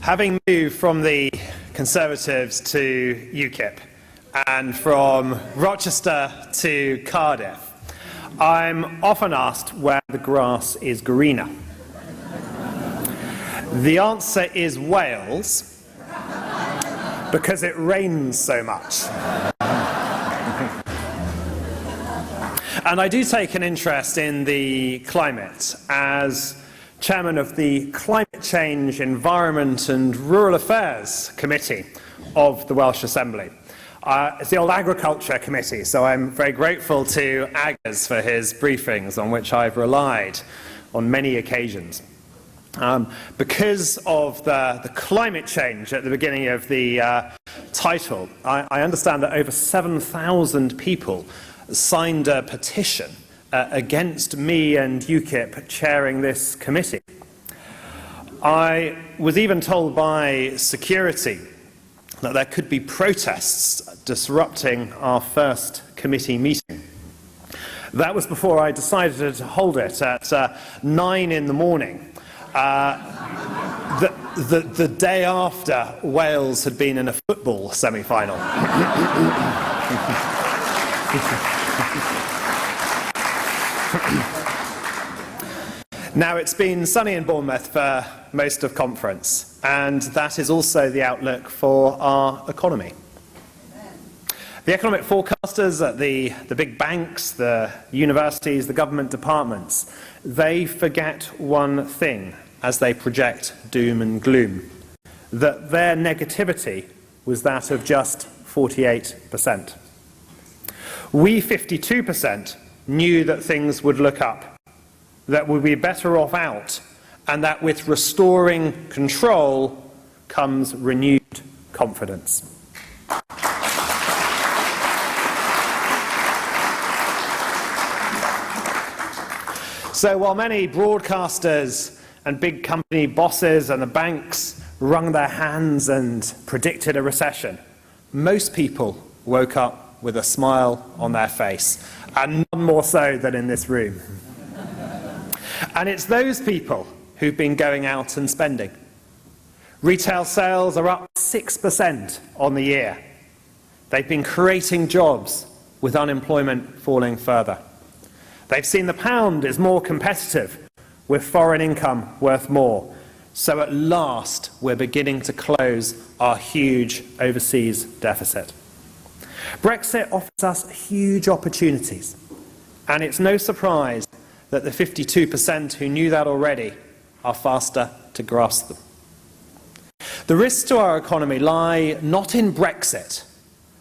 Having moved from the Conservatives to UKIP and from Rochester to Cardiff, I'm often asked where the grass is greener. The answer is Wales, because it rains so much. And I do take an interest in the climate as chairman of the Climate Change, Environment and Rural Affairs Committee of the Welsh Assembly. It's the old Agriculture Committee, so I'm very grateful to Agnes for his briefings, on which I've relied on many occasions. Because of the climate change at the beginning of the title, I understand that over 7,000 people signed a petition against me and UKIP chairing this committee. I was even told by security that there could be protests disrupting our first committee meeting. That was before I decided to hold it at 9 in the morning, the day after Wales had been in a football semi-final. Now, it's been sunny in Bournemouth for most of conference, and that is also the outlook for our economy. The economic forecasters at the big banks, the universities, the government departments, they forget one thing as they project doom and gloom, that their negativity was that of just 48%. We 52% knew that things would look up, that we'd be better off out, and that with restoring control comes renewed confidence. So while many broadcasters and big company bosses and the banks wrung their hands and predicted a recession, most people woke up with a smile on their face, and none more so than in this room. And it's those people who've been going out and spending. Retail sales are up 6% on the year. They've been creating jobs with unemployment falling further. They've seen the pound is more competitive, with foreign income worth more. So at last, we're beginning to close our huge overseas deficit. Brexit offers us huge opportunities, and it's no surprise that the 52% who knew that already are faster to grasp them. The risks to our economy lie not in Brexit,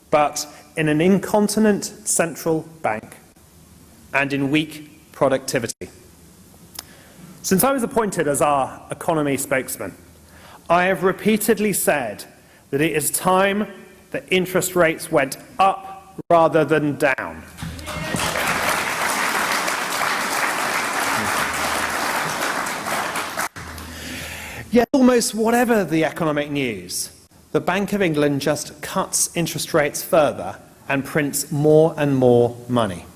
but in an incontinent central bank and in weak productivity. Since I was appointed as our economy spokesman, I have repeatedly said that it is time that interest rates went up rather than down. Yet almost whatever the economic news, the Bank of England just cuts interest rates further and prints more and more money.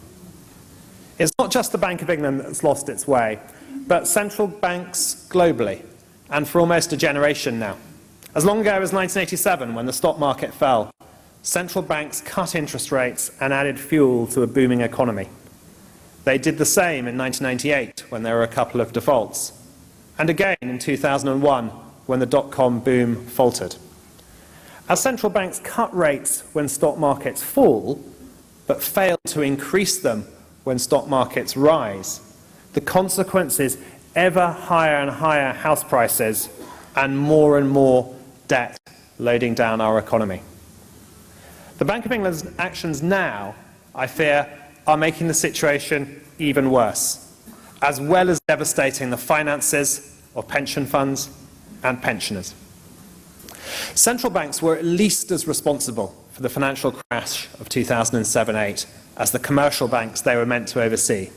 It's not just the Bank of England that's lost its way, but central banks globally, and for almost a generation now. As long ago as 1987, when the stock market fell, central banks cut interest rates and added fuel to a booming economy. They did the same in 1998, when there were a couple of defaults, and again in 2001, when the dot-com boom faltered. As central banks cut rates when stock markets fall, but fail to increase them when stock markets rise, the consequence is ever higher and higher house prices and more debt loading down our economy. The Bank of England's actions now, I fear, are making the situation even worse, as well as devastating the finances of pension funds and pensioners. Central banks were at least as responsible for the financial crash of 2007-8 as the commercial banks they were meant to oversee,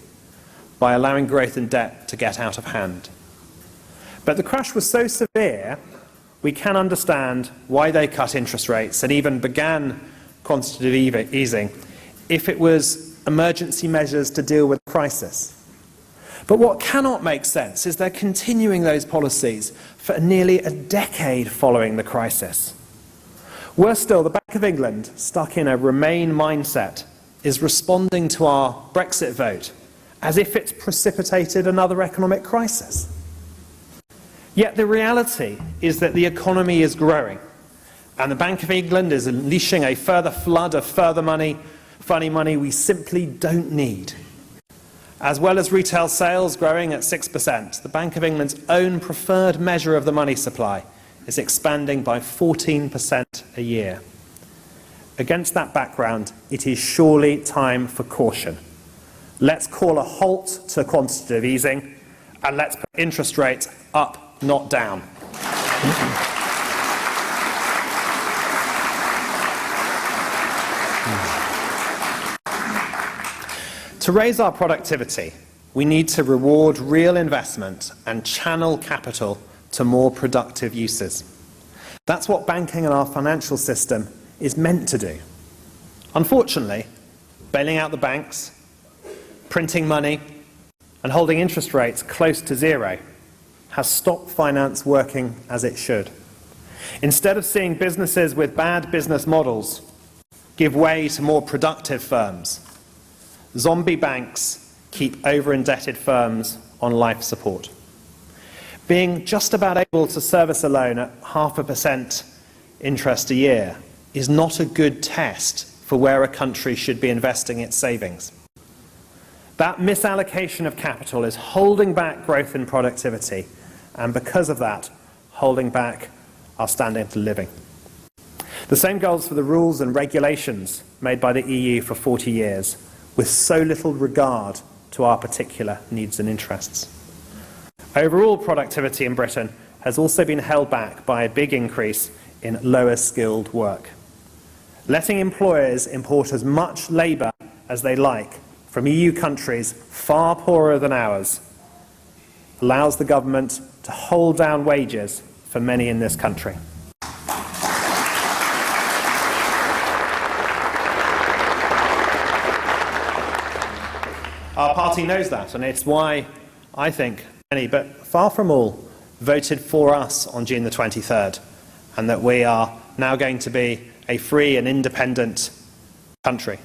by allowing growth in debt to get out of hand. But the crash was so severe, we can understand why they cut interest rates and even began quantitative easing if it was emergency measures to deal with the crisis. But what cannot make sense is they're continuing those policies for nearly a decade following the crisis. Worse still, the Bank of England, stuck in a Remain mindset, is responding to our Brexit vote as if it's precipitated another economic crisis. Yet the reality is that the economy is growing, and the Bank of England is unleashing a further flood of funny money we simply don't need. As well as retail sales growing at 6%, the Bank of England's own preferred measure of the money supply is expanding by 14% a year. Against that background, it is surely time for caution. Let's call a halt to quantitative easing, and let's put interest rates up, not down. To raise our productivity, we need to reward real investment and channel capital to more productive uses. That's what banking and our financial system is meant to do. Unfortunately, bailing out the banks, printing money, and holding interest rates close to zero has stopped finance working as it should. Instead of seeing businesses with bad business models give way to more productive firms, zombie banks keep over-indebted firms on life support. Being just about able to service a loan at 0.5% interest a year is not a good test for where a country should be investing its savings. That misallocation of capital is holding back growth and productivity, and because of that, holding back our standard of living. The same goes for the rules and regulations made by the EU for 40 years, with so little regard to our particular needs and interests. Overall productivity in Britain has also been held back by a big increase in lower skilled work. Letting employers import as much labour as they like from EU countries far poorer than ours allows the government to hold down wages for many in this country. Our party knows that, and it's why I think many, but far from all, voted for us on June the 23rd, and that we are now going to be a free and independent country,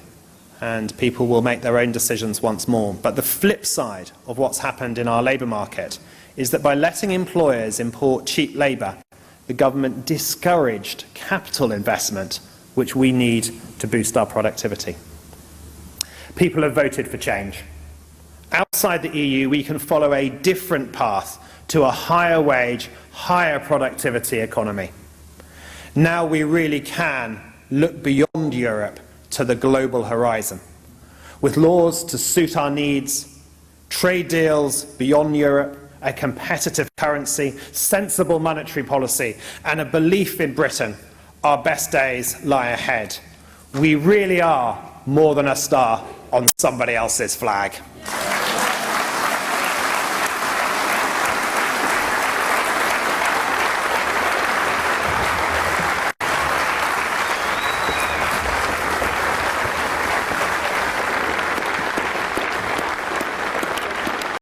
and people will make their own decisions once more. But the flip side of what's happened in our labour market is that by letting employers import cheap labour, the government discouraged capital investment, which we need to boost our productivity. People have voted for change. Outside the EU, we can follow a different path to a higher wage, higher productivity economy. Now we really can look beyond Europe to the global horizon, with laws to suit our needs, trade deals beyond Europe, a competitive currency, sensible monetary policy, and a belief in Britain our best days lie ahead. We really are more than a star on somebody else's flag.